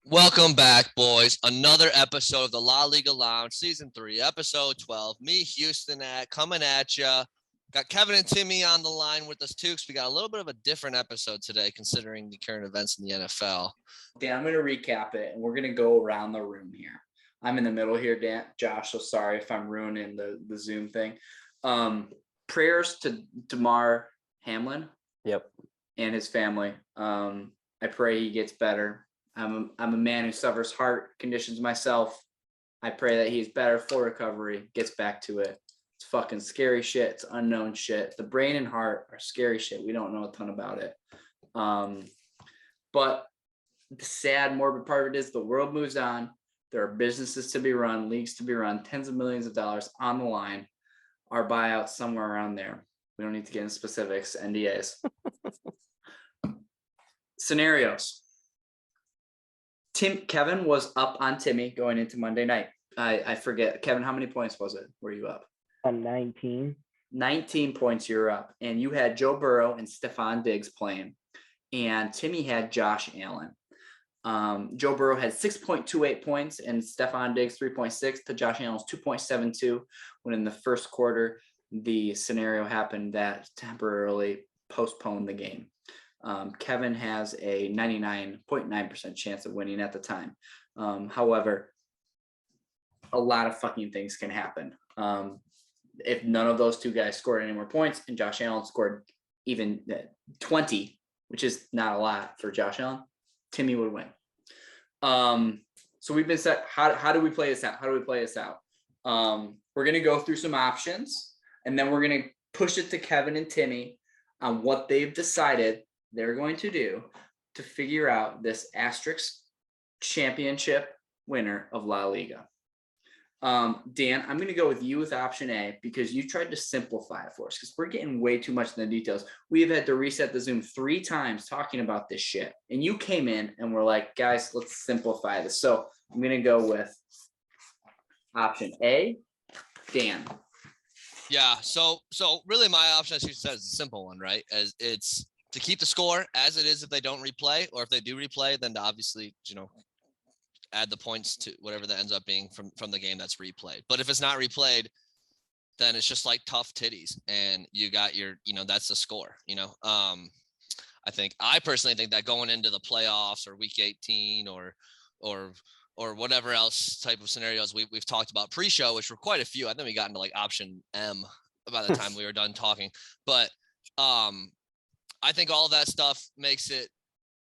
Welcome back, boys. Another episode of the La Liga Lounge, Season 3, Episode 12. Me, Houston, coming at you. Got Kevin and Timmy on the line with us, too, because we got a little bit of a different episode today, considering the current events in the NFL. Dan, I'm going to recap it, and we're going to go around the room here. I'm in the middle here, Dan. Josh, so sorry if I'm ruining the Zoom thing. Prayers to Damar Hamlin. Yep. And his family. I pray he gets better. I'm a man who suffers heart conditions myself. I pray that he's better for recovery, gets back to it. It's fucking scary shit. It's unknown shit. The brain and heart are scary shit. We don't know a ton about it. But the sad, morbid part of it is the world moves on. There are businesses to be run, leagues to be run, tens of millions of dollars on the line. Our buyout somewhere around there. We don't need to get into specifics, NDAs. Scenarios. Kevin was up on Timmy going into Monday night. I forget. Kevin, how many points was it? Were you up? 19. 19 points you're up. And you had Joe Burrow and Stefon Diggs playing. And Timmy had Josh Allen. Joe Burrow had 6.28 points and Stefon Diggs 3.6 to Josh Allen's 2.72, when in the first quarter, the scenario happened that temporarily postponed the game. Kevin has a 99.9% chance of winning at the time. However, a lot of fucking things can happen. If none of those two guys scored any more points and Josh Allen scored even 20, which is not a lot for Josh Allen, Timmy would win. So we've been set. How do we play this out? We're going to go through some options, and then we're going to push it to Kevin and Timmy on what they've decided they're going to do to figure out this asterisk championship winner of La Liga. Dan, I'm going to go with you with option A because you tried to simplify it for us because we're getting way too much in the details. We have had to reset the Zoom 3 times talking about this shit. And you came in and we're like, guys, let's simplify this. So I'm going to go with option A, Dan. Yeah, so really my option, as you said, is a simple one, right? As it's to keep the score as it is if they don't replay, or if they do replay, then to obviously, add the points to whatever that ends up being from the game that's replayed. But if it's not replayed, then it's just like tough titties, and you got your, that's the score. I personally think that going into the playoffs or week 18 or whatever else type of scenarios we've talked about pre-show, which were quite a few. I think we got into like option M by the time we were done talking. But I think all of that stuff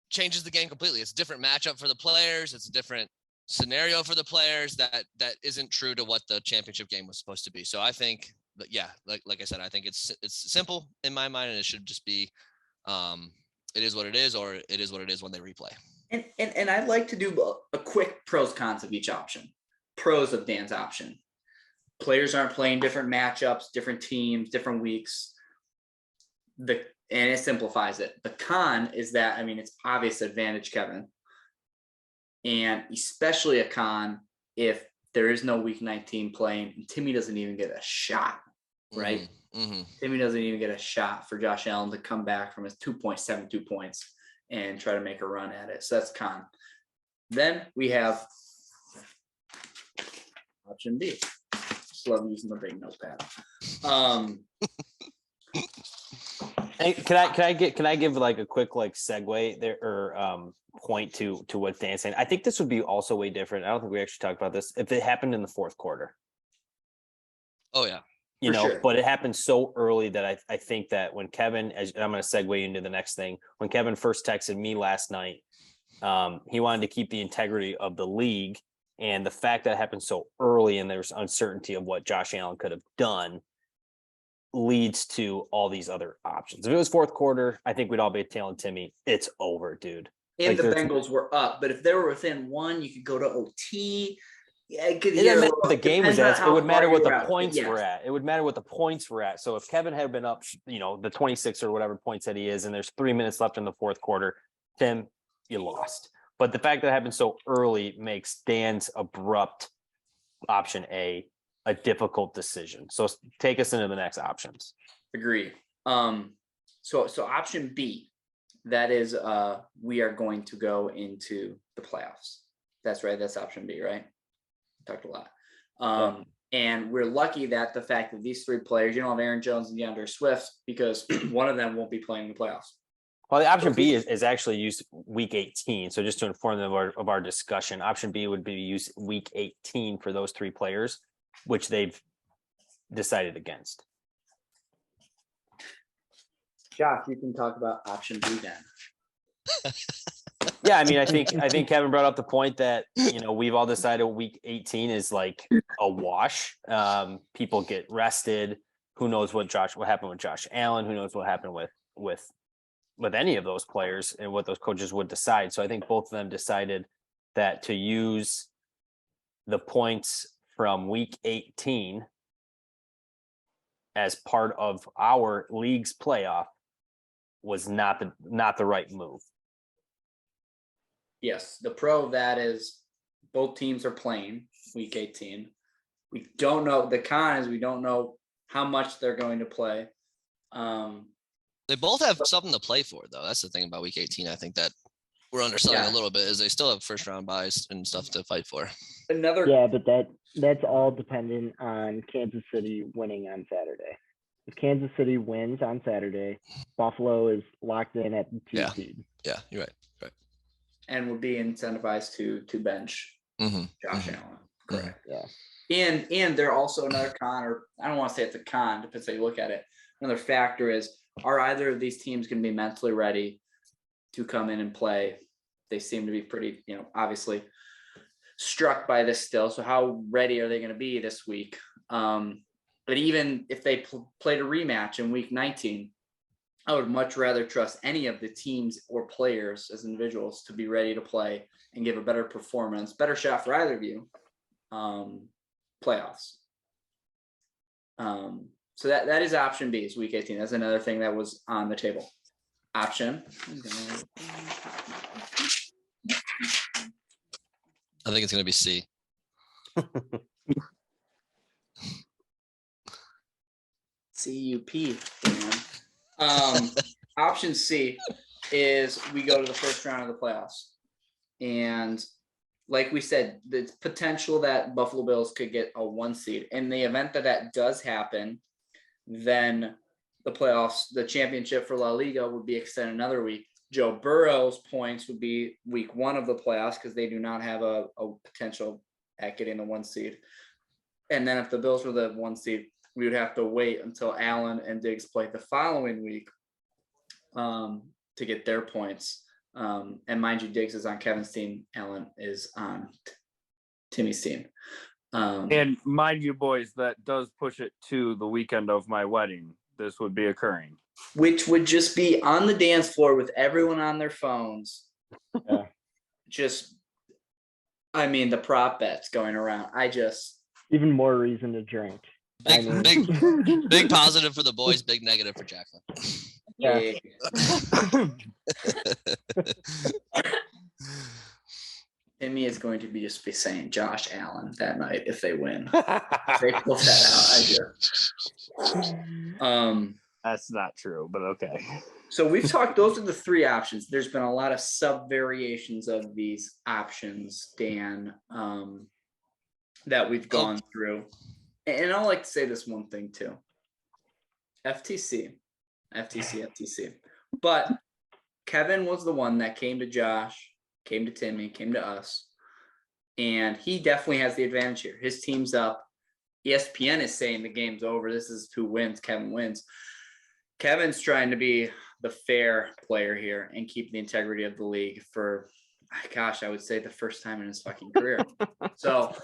changes the game completely. It's a different matchup for the players. It's a different scenario for the players that isn't true to what the championship game was supposed to be. So I think that, yeah, like I said, I think it's simple in my mind, and it should just be, it is what it is, or it is what it is when they replay. And I'd like to do a quick pros cons of each option. Pros of Dan's option. Players aren't playing different matchups, different teams, different weeks. And it simplifies it. The con is that, it's obvious advantage, Kevin. And especially a con if there is no week 19 playing and Timmy doesn't even get a shot, right? Mm-hmm. Timmy doesn't even get a shot for Josh Allen to come back from his 2.72 points and try to make a run at it. So that's con. Then we have option B. Just love using the big notepad. Hey, can I give like a quick segue there or point to what Dan's saying? I think this would be also way different. I don't think we actually talked about this if it happened in the fourth quarter. Oh yeah. Sure. But it happened so early that I think that when Kevin, and I'm going to segue into the next thing, when Kevin first texted me last night, he wanted to keep the integrity of the league, and the fact that it happened so early and there's uncertainty of what Josh Allen could have done leads to all these other options. If it was fourth quarter, I think we'd all be tailing Timmy. It's over, dude. And the Bengals were up, but if they were within one, you could go to OT. Yeah, it doesn't matter what the game was at. It would matter what the points were at. It would matter what the points were at. So if Kevin had been up, the 26 or whatever points that he is, and there's 3 minutes left in the fourth quarter, Tim, you lost. But the fact that it happened so early makes Dan's abrupt option A a difficult decision. So take us into the next options. Agree. So option B, that is, we are going to go into the playoffs. That's right. That's option B, right? Talked a lot. And we're lucky that the fact that these 3 players, you don't have Aaron Jones and DeAndre Swift, because one of them won't be playing in the playoffs. Well, the option B is actually used week 18. So just to inform them of our discussion, option B would be used week 18 for those 3 players, which they've decided against. Josh, you can talk about option B then. Yeah, I mean, I think Kevin brought up the point that, we've all decided week 18 is like a wash. People get rested. Who knows what happened with Josh Allen? Who knows what happened with any of those players and what those coaches would decide. So I think both of them decided that to use the points from week 18 as part of our league's playoff was not the right move. Yes, the pro of that is both teams are playing week 18. We don't know. The con is we don't know how much they're going to play. They both have something to play for, though. That's the thing about week 18. I think that we're underselling a little bit is they still have first round buys and stuff to fight for. But that's all dependent on Kansas City winning on Saturday. If Kansas City wins on Saturday, Buffalo is locked in at the 2 seed. Yeah, you're right. And would be incentivized to bench Josh Allen. Correct. Yeah. And they're also another con, or I don't want to say it's a con, depends how you look at it. Another factor is, are either of these teams going to be mentally ready to come in and play? They seem to be pretty, obviously struck by this still. So how ready are they going to be this week? But even if they played a rematch in week 19, I would much rather trust any of the teams or players as individuals to be ready to play and give a better performance, better shot for either of you, playoffs. So that is option B, is week 18. That's another thing that was on the table. Option. I think it's going to be C. CUP. Option C is we go to the first round of the playoffs. And like we said, the potential that Buffalo Bills could get a 1 seed. In the event that does happen, then the playoffs, the championship for La Liga would be extended another week. Joe Burrow's points would be week 1 of the playoffs because they do not have a potential at getting the 1 seed. And then if the Bills were the 1 seed, we would have to wait until Allen and Diggs played the following week to get their points. And mind you, Diggs is on Kevin's team. Allen is on Timmy's team. And mind you, boys, that does push it to the weekend of my wedding. This would be occurring. Which would just be on the dance floor with everyone on their phones. Yeah. The prop bets going around. Even more reason to drink. Big positive for the boys, big negative for Jacqueline. Yeah. Timmy is going to be saying Josh Allen that night if they win. If they pull that out, That's not true, but okay. So we've talked, those are the 3 options. There's been a lot of sub variations of these options, Dan, that we've gone through. And I'd like to say this one thing too. FTC. But Kevin was the one that came to Josh, came to Timmy, came to us. And he definitely has the advantage here. His team's up. ESPN is saying the game's over. This is who wins. Kevin wins. Kevin's trying to be the fair player here and keep the integrity of the league for, I would say the first time in his fucking career. So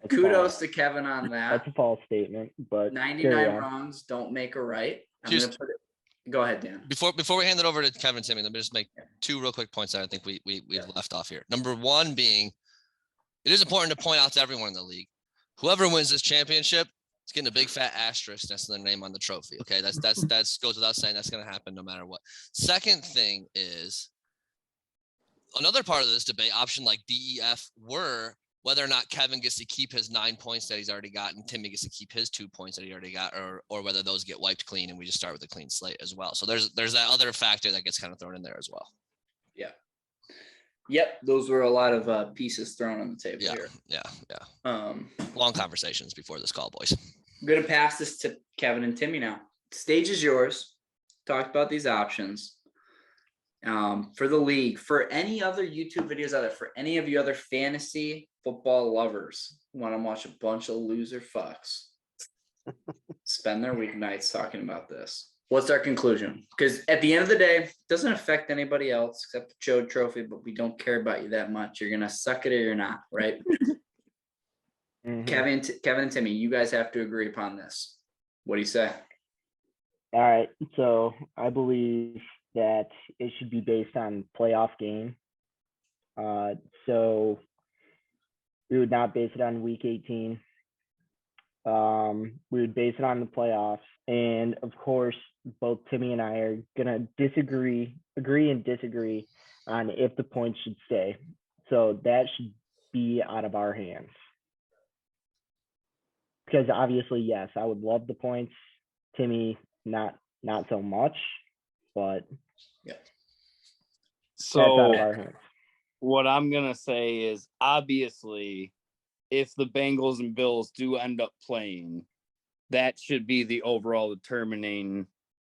kudos to Kevin on that. That's a false statement, but 99 wrongs don't make a right. Go ahead, Dan. Before we hand it over to Kevin and Timmy, let me just make 2 real quick points that I think we've left off here. Number 1 being, it is important to point out to everyone in the league, whoever wins this championship is getting a big fat asterisk next to their name on the trophy. Okay, that's goes without saying. That's going to happen no matter what. Second thing is, another part of this debate, option like D, E, F, were whether or not Kevin gets to keep his 9 points that he's already got and Timmy gets to keep his 2 points that he already got, or whether those get wiped clean and we just start with a clean slate as well. So there's that other factor that gets kind of thrown in there as well. Yeah. Yep, those were a lot of pieces thrown on the table here. Yeah. Long conversations before this call, boys. I'm gonna pass this to Kevin and Timmy now. Stage is yours. Talked about these options. For the league, for any other YouTube videos out there, for any of you other fantasy football lovers who want to watch a bunch of loser fucks spend their weeknights talking about this. What's our conclusion? Because at the end of the day, it doesn't affect anybody else except the Chode Trophy, but we don't care about you that much. You're gonna suck it or you're not, right? Mhm. Kevin and Timmy, you guys have to agree upon this. What do you say? All right. So I believe that it should be based on playoff game. So we would not base it on week 18. We would base it on the playoffs. And of course, both Timmy and I are gonna agree and disagree on if the points should stay. So that should be out of our hands. Because obviously, yes, I would love the points. Timmy, not so much, but that's out of our hands. What I'm gonna say is, obviously, if the Bengals and Bills do end up playing, that should be the overall determining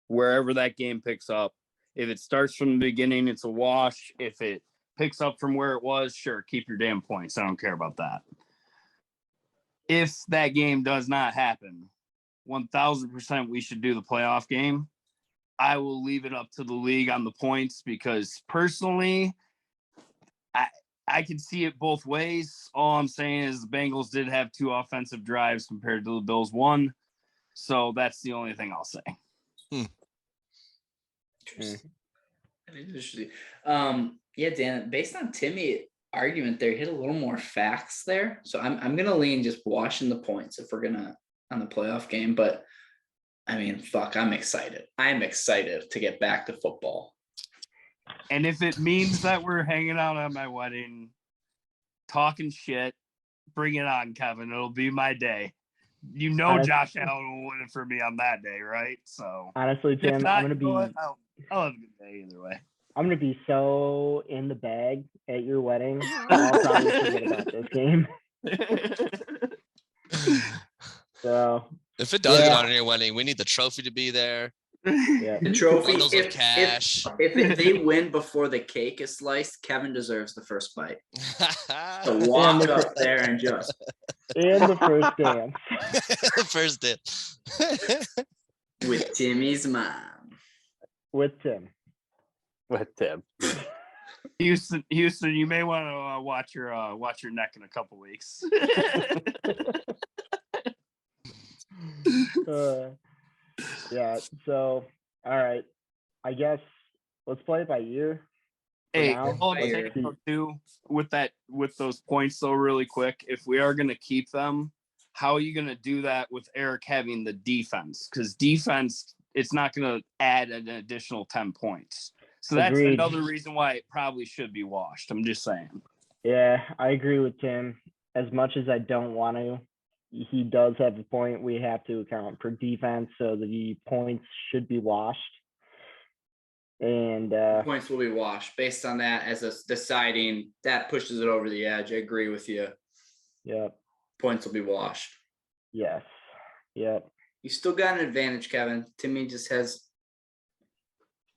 wherever that game picks up. If it starts from the beginning, it's a wash. If it picks up from where it was, sure, keep your damn points. I don't care about that. If that game does not happen, 1,000% we should do the playoff game. I will leave it up to the league on the points because personally, I can see it both ways. All I'm saying is the Bengals did have 2 offensive drives compared to the Bills 1. So that's the only thing I'll say. Interesting. Yeah, Dan, based on Timmy argument there, hit a little more facts there. So I'm gonna lean just washing the points if we're gonna on the playoff game. But I mean, fuck, I'm excited. I'm excited to get back to football. And if it means that we're hanging out at my wedding, talking shit, bring it on, Kevin. It'll be my day. You know, Josh Allen will win it for me on that day, right? So honestly, Tim, not, I'm gonna be. I'll have a good day either way. I'm gonna be so in the bag at your wedding. I'll probably forget about this game. So if it does get on your wedding, we need the trophy to be there. Yeah, the trophy. Bundles of cash. If they win before the cake is sliced, Kevin deserves the first bite. To walk up there and just the first dance. The first dance with Timmy's mom. With Tim. Houston, you may want to watch your neck in a couple weeks. Yeah. So, all right. I guess let's play it by ear. Hey, now. with those points though, really quick. If we are going to keep them, how are you going to do that with Eric having the defense? Because defense, it's not going to add an additional 10 points. So that's Agreed. Another reason why it probably should be washed. I'm just saying. Yeah, I agree with Tim. As much as I don't want to, he does have a point. We have to account for defense, so the points should be washed. And points will be washed based on that as a deciding that pushes it over the edge. I agree with you. Yep. Points will be washed. Yes. Yep. You still got an advantage, Kevin. Timmy just has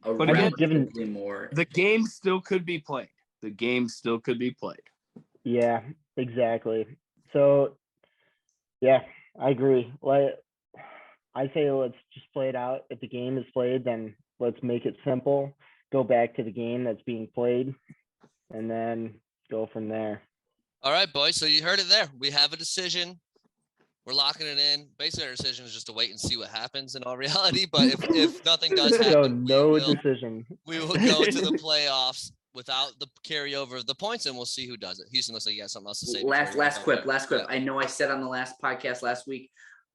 a but again, relatively more. The game still could be played. Yeah, exactly. So, yeah, I agree. I say let's just play it out. If the game is played, then let's make it simple. Go back to the game that's being played, and then go from there. All right, boys. So you heard it there. We have a decision. We're locking it in. Basically, our decision is just to wait and see what happens in all reality. But if nothing does happen, so no decision. We will go to the playoffs without the carryover of the points, and we'll see who does it. Houston looks like you got something else to say. Last quip. Yeah. I know I said on the last podcast last week,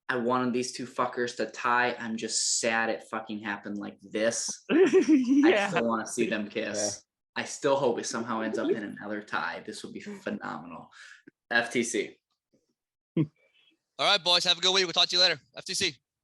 I wanted these two fuckers to tie. I'm just sad it fucking happened like this. I still want to see them kiss. Yeah. I still hope it somehow ends up in another tie. This would be phenomenal. FTC. All right, boys. Have a good week. We'll talk to you later. FTC.